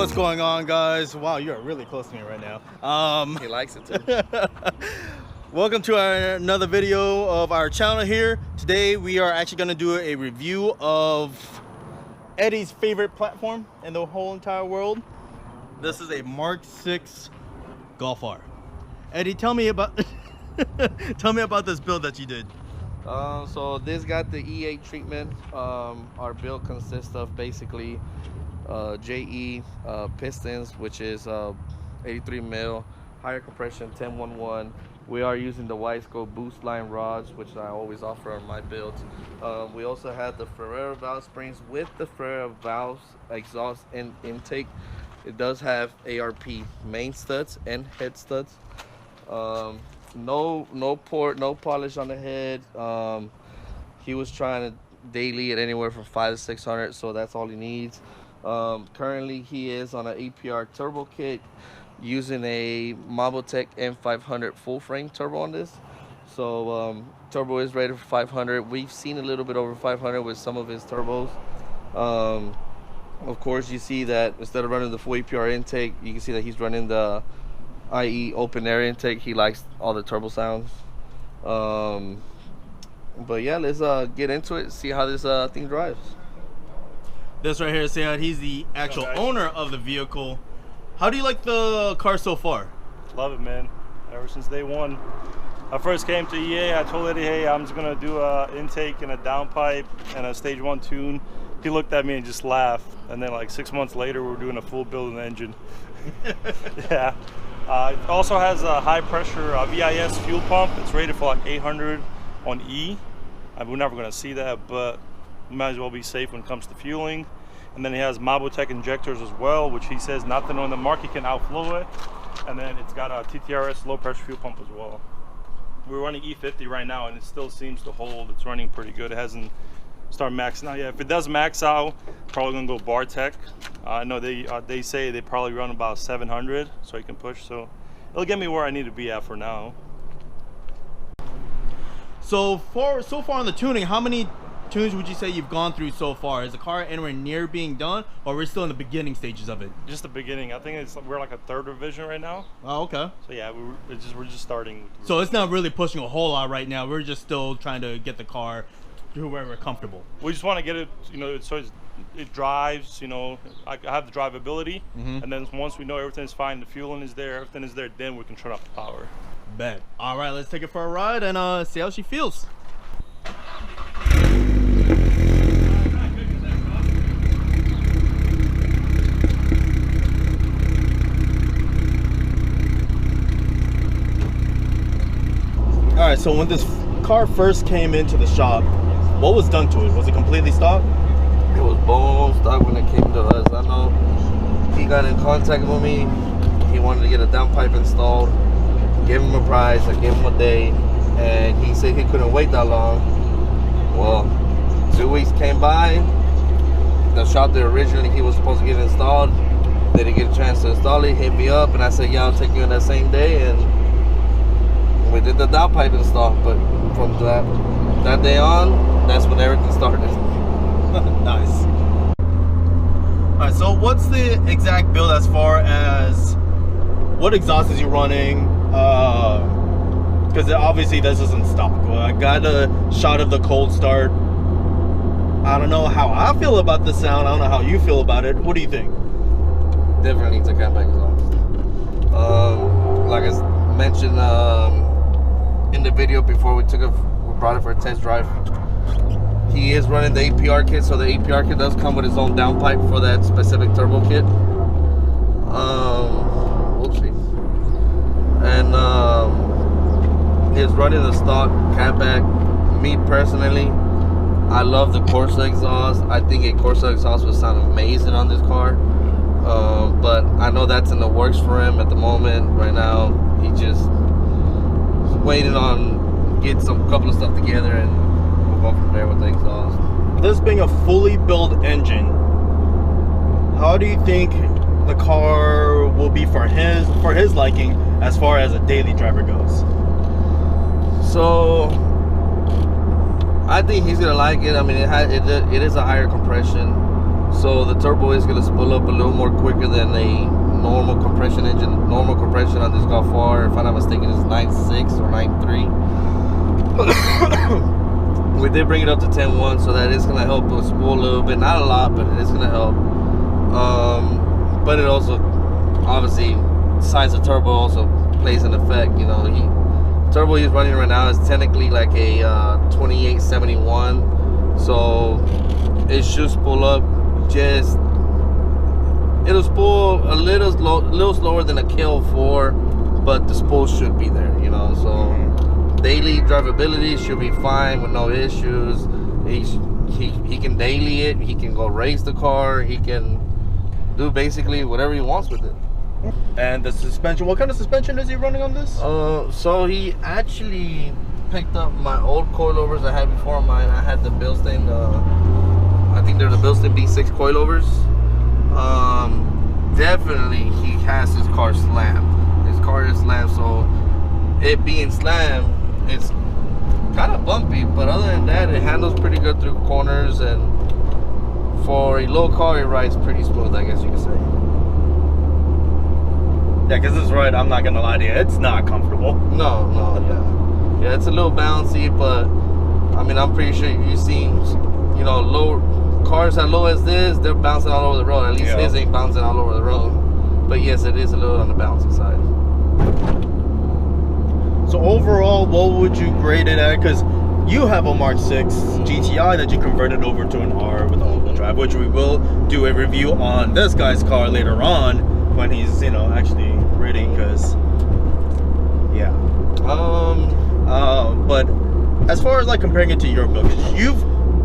What's going on, guys? Wow, you're really close to me right now. He likes it too. Welcome to another video of our channel here. Today we are actually going to do a review of Eddie's favorite platform in the whole entire world. This is a Mark VI Golf R. Eddie, tell me about tell me about this build that you did. So this got the E8 treatment. Our build consists of basically JE pistons, which is 83 mil, higher compression 1011. We are using the Wiseco boost line rods, which I always offer on my builds. We also have the Ferrera valve springs with the Ferrera valves exhaust and intake. It does have ARP main studs and head studs. No port, no polish on the head. He was trying to daily at anywhere from 500 to 600, so that's all he needs. Currently he is on an APR turbo kit using a Mabotec M500 full frame turbo on this. So turbo is rated for 500. We've seen a little bit over 500 with some of his turbos. Of course, you see that instead of running the full APR intake, you can see that he's running the IE open air intake. He likes all the turbo sounds. But yeah, let's get into it, see how this thing drives. This right here is Sayad. He's the actual owner of the vehicle. How do you like the car so far? Love it, man. Ever since day one. I first came to EA, I told Eddie, hey, I'm just gonna do a intake and a downpipe and a stage 1 tune. He looked at me and just laughed. And then like 6 months later, we're doing a full build of the engine. Yeah. It also has a high pressure VIS fuel pump. It's rated for like 800 on E. We're never gonna see that, but we might as well be safe when it comes to fueling. And then he has Mabotec injectors as well, which he says nothing on the market can outflow it. And then it's got a TTRS low pressure fuel pump as well. We're running E50 right now and it still seems to hold. It's running pretty good. It hasn't started maxing out yet. If it does max out, probably gonna go Bartec. I know they say they probably run about 700, so you can push. So it'll get me where I need to be at for now. So far on the tuning, how many tunes would you say you've gone through so far? Is the car anywhere near being done, or we're still in the beginning stages of it? Just the beginning. I think we're like a third revision right now. Oh, okay. So yeah, we're just starting. So it's not really pushing a whole lot right now. We're just still trying to get the car to where we're comfortable. We just want to get it, so it drives. I have the drivability, and then once we know everything's fine, the fueling is there, everything is there, then we can turn up the power. Bet. All right, let's take it for a ride and see how she feels. All right, so when this car first came into the shop, what was done to it? Was it completely stock? It was bone stock when it came to us. I know he got in contact with me. He wanted to get a downpipe installed. Gave him a price. I gave him a day, and he said he couldn't wait that long. Well, 2 weeks came by. The shop that originally he was supposed to get installed, they didn't get a chance to install it. He hit me up, and I said, "Yeah, I'll take you in that same day." And we did the downpipe install. But from that day on, that's when everything started. Nice. All right, so what's the exact build as far as what exhaust is you running? Because obviously this isn't stock. Well, I got a shot of the cold start. I don't know how I feel about the sound. I don't know how you feel about it. What do you think? Definitely needs a catback exhaust. Like I mentioned in the video before we brought it for a test drive. He is running the APR kit, so the APR kit does come with its own downpipe for that specific turbo kit. We'll see. And he's running the stock catback. Me personally, I love the Corsa exhaust. I think a Corsa exhaust would sound amazing on this car. But I know that's in the works for him at the moment. Right now, he just waiting on getting couple of stuff together, and we'll go from there with the exhaust. This being a fully built engine, how do you think the car will be for his liking as far as a daily driver goes? So I think he's gonna like it. I mean, it is a higher compression, So the turbo is gonna spool up a little more quicker than a normal compression engine. Normal compression on this Golf R, if I'm not mistaken, is 9.6 or 9.3. We did bring it up to 10.1, so that is gonna help with spool a little bit. Not a lot, but it is gonna help. But it also, obviously, size of turbo also plays an effect. You know, turbo he's running right now is technically like a 2871, so it should spool up. It'll spool a little slower than a Kill 4, but the spool should be there, you know. So daily drivability should be fine with no issues. He can daily it. He can go race the car. He can do basically whatever he wants with it. And the suspension, what kind of suspension is he running on this? So he actually picked up my old coilovers I had before mine. I had the Bilstein, I think they're the Bilstein B6 coilovers. Definitely he has his car slammed. His car is slammed, so it being slammed, it's kind of bumpy, but other than that, it handles pretty good through corners, and for a low car, it rides pretty smooth, I guess you could say. Yeah, because it's right, I'm not gonna lie to you, it's not comfortable. No, yeah, it's a little bouncy, but I mean, I'm pretty sure you've seen, you know, low cars as low as this, they're bouncing all over the road. At least his ain't bouncing all over the road. But yes, it is a little on the bouncy side. So overall, what would you grade it at? Because you have a Mark VI GTI that you converted over to an R with all-wheel drive, which we will do a review on this guy's car later on when he's, you know, actually ready. Because, yeah. But as far as like comparing it to your build,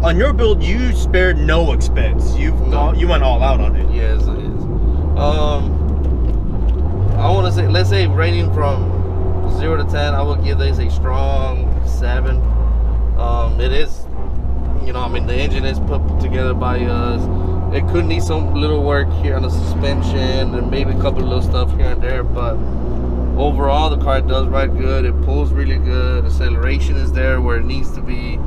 on your build, you spared no expense. You went all out on it. Yes, it is. I want to say, let's say rating from 0 to 10, I would give this a strong 7. It is, you know, I mean, the engine is put together by us. It could need some little work here on the suspension and maybe a couple of little stuff here and there, but overall the car does ride good. It pulls really good. Acceleration is there where it needs to be.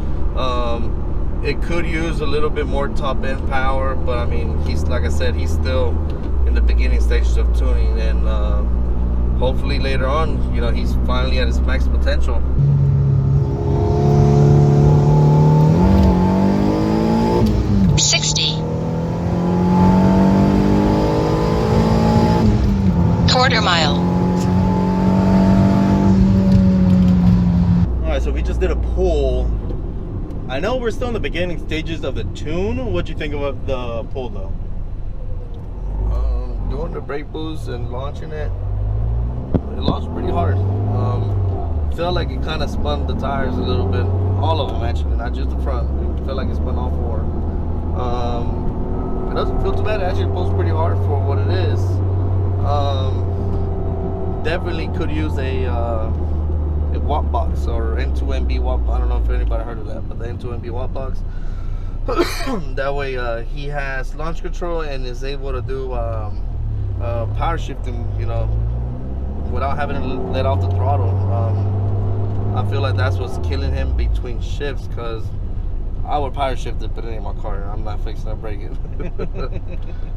It could use a little bit more top end power, but I mean, he's, like I said, he's still in the beginning stages of tuning, and hopefully later on, you know, he's finally at his max potential. Quarter mile. All right, so we just did a pull. I know we're still in the beginning stages of the tune. What'd you think of the pull, though? Doing the brake boost and launching it launched pretty hard. Felt like it kind of spun the tires a little bit. All of them, actually, not just the front. It felt like it spun all 4. It doesn't feel too bad. It actually pulls pretty hard for what it is. Definitely could use a watt box or N2MB watt. I don't know if anybody heard of that, but the N2MB watt box. That way he has launch control and is able to do power shifting, you know, without having to let off the throttle. I feel like that's what's killing him between shifts, because I would power shift it, but it ain't my car. I'm not fixing to break it.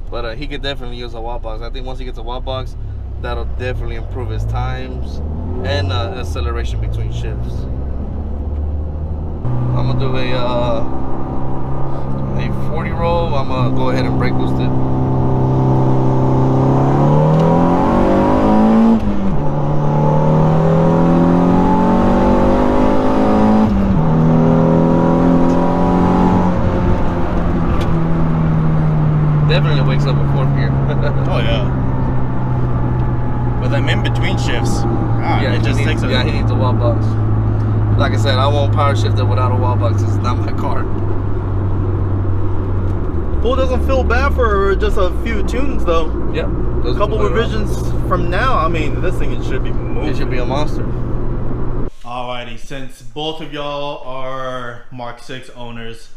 But he could definitely use a watt box. I think once he gets a watt box, that'll definitely improve his times and acceleration between shifts. I'm gonna do a 40 roll. I'm gonna go ahead and brake boost it. Definitely wakes up a 4th gear. Oh yeah. But then in between shifts, yeah, it just takes a... Yeah, he needs a wall box. Like I said, I won't power shift it without a wall box. It's not my car. Pull doesn't feel bad for just a few tunes, though. Yep. A couple revisions from now, I mean, this thing should be moving. It should be a monster. Alrighty, since both of y'all are Mark VI owners,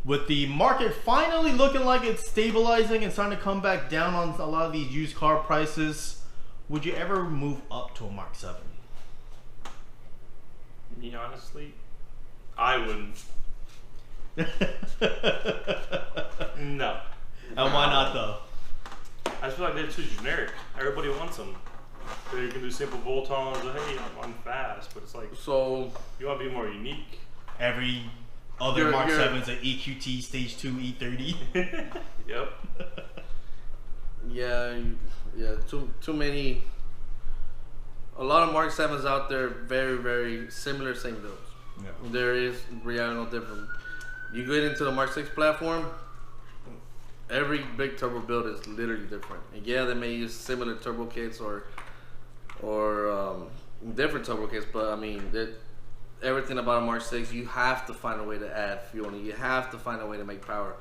with the market finally looking like it's stabilizing and starting to come back down on a lot of these used car prices, would you ever move up to a Mark VII? Me, honestly, I wouldn't. No. And why not though? I just feel like they're too generic. Everybody wants them. So you can do simple bolt-ons. Hey, I'm fast, but it's like So you want to be more unique. Every other Mark 7's an EQT Stage 2 E30. Yep. yeah, too many. A lot of Mark 7s out there, very, very similar, same builds. Yeah. There is reality no different. You get into the Mark 6 platform, every big turbo build is literally different. And yeah, they may use similar turbo kits or different turbo kits, but I mean, everything about a Mark 6, you have to find a way to add fuel, and you have to find a way to make power.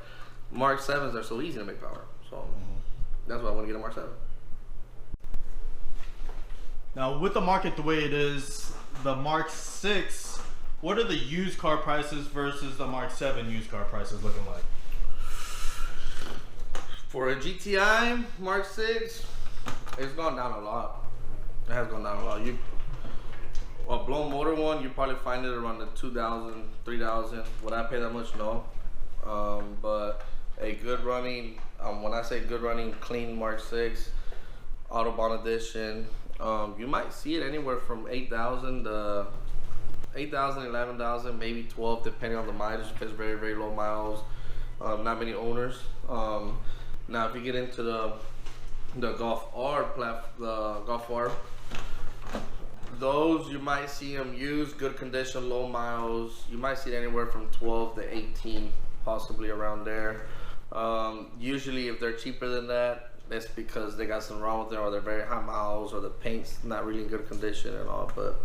Mark 7s are so easy to make power, so that's why I want to get a Mark 7. Now, with the market the way it is, the Mark 6, what are the used car prices versus the Mark 7 used car prices looking like? For a GTI Mark 6, it's gone down a lot. It has gone down a lot. A blown motor one, you probably find it around the 2,000, 3,000. Would I pay that much? No. But a good running, when I say good running, clean Mark 6, Autobahn edition, you might see it anywhere from 8,000 to 8,000, 11,000, maybe 12, depending on the mileage, because very, very low miles, not many owners. Now, if you get into the Golf R Golf R, those you might see them used, good condition, low miles. You might see it anywhere from 12 to 18, possibly around there. Usually, if they're cheaper than that, that's because they got something wrong with them, or they're very high miles, or the paint's not really in good condition and all. But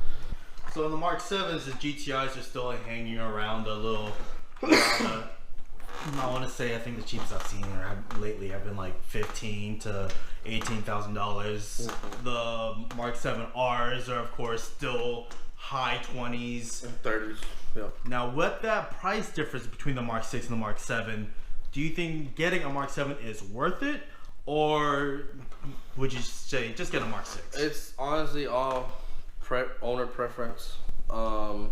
so in the Mark 7s, the GTIs are still hanging around a little. I want to say I think the cheapest I've seen lately have been like $15,000 to $18,000. The Mark 7 Rs are of course still high 20s and 30s. Yeah. Now, with that price difference between the Mark 6 and the Mark 7, do you think getting a Mark 7 is worth it? Or would you say just get a Mark 6? It's honestly all owner preference. A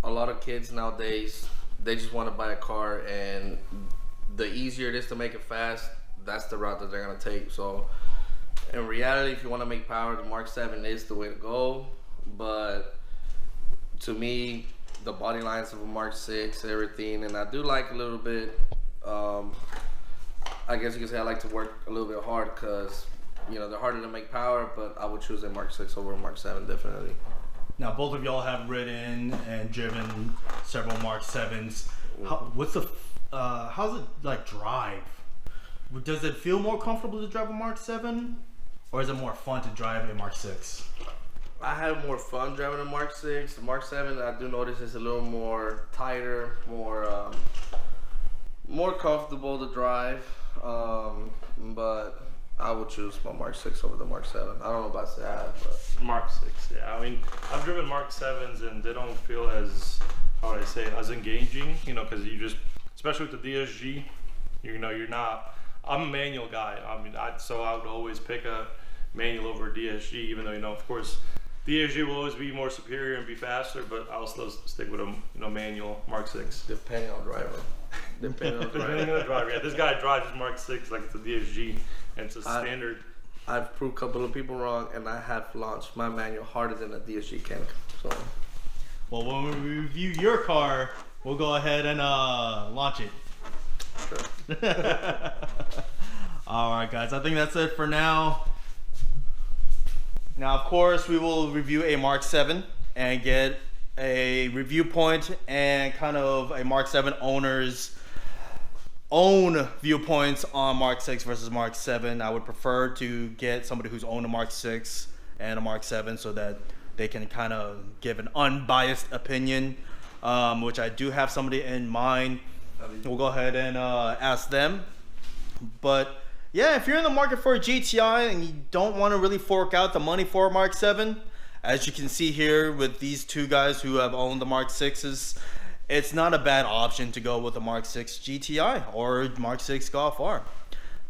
lot of kids nowadays, they just want to buy a car, and the easier it is to make it fast, that's the route that they're going to take. So in reality, if you want to make power, the Mark 7 is the way to go. But to me, the body lines of a Mark 6, everything, and I do like a little bit, I guess you could say I like to work a little bit hard, because they're harder to make power, but I would choose a Mark 6 over a Mark 7 definitely. Now, both of y'all have ridden and driven several Mark 7s. How's it like drive? Does it feel more comfortable to drive a Mark 7, or is it more fun to drive a Mark 6? I have more fun driving a Mark 6. The Mark 7, I do notice, is a little more tighter, more comfortable to drive. But I would choose my Mark 6 over the Mark 7. I don't know about that, but Mark 6, yeah. I mean, I've driven Mark 7s and they don't feel as, how would I say, as engaging, because you just, especially with the DSG, you're not, I'm a manual guy. I mean, so I would always pick a manual over a DSG, even though, of course, DSG will always be more superior and be faster, but I'll still stick with a manual Mark 6. Depending on driver. Depending on the driver. Yeah, this guy drives his Mark 6 like it's a DSG, and it's a standard. I've proved a couple of people wrong, and I have launched my manual harder than a DSG can. So, well, when we review your car, we'll go ahead and launch it. Sure. All right, guys. I think that's it for now. Now, of course, we will review a Mark 7 and get a review point and kind of a Mark 7 owner's own viewpoints on Mark 6 versus Mark 7. I would prefer to get somebody who's owned a Mark 6 and a Mark 7 so that they can kind of give an unbiased opinion, which I do have somebody in mind. We'll go ahead and ask them. But yeah, if you're in the market for a GTI and you don't want to really fork out the money for a Mark 7, as you can see here with these two guys who have owned the Mark 6s, it's not a bad option to go with a Mark 6 GTI or Mark 6 Golf R.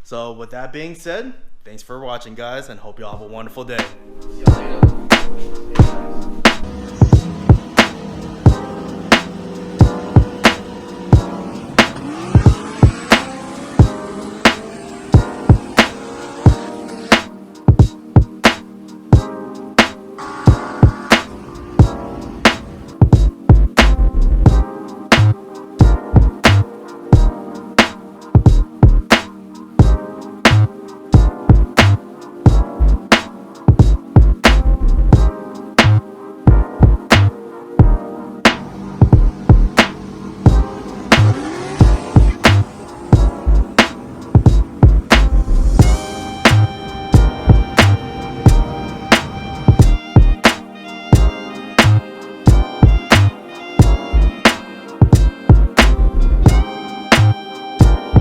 So with that being said, thanks for watching, guys, and hope you all have a wonderful day. See you later.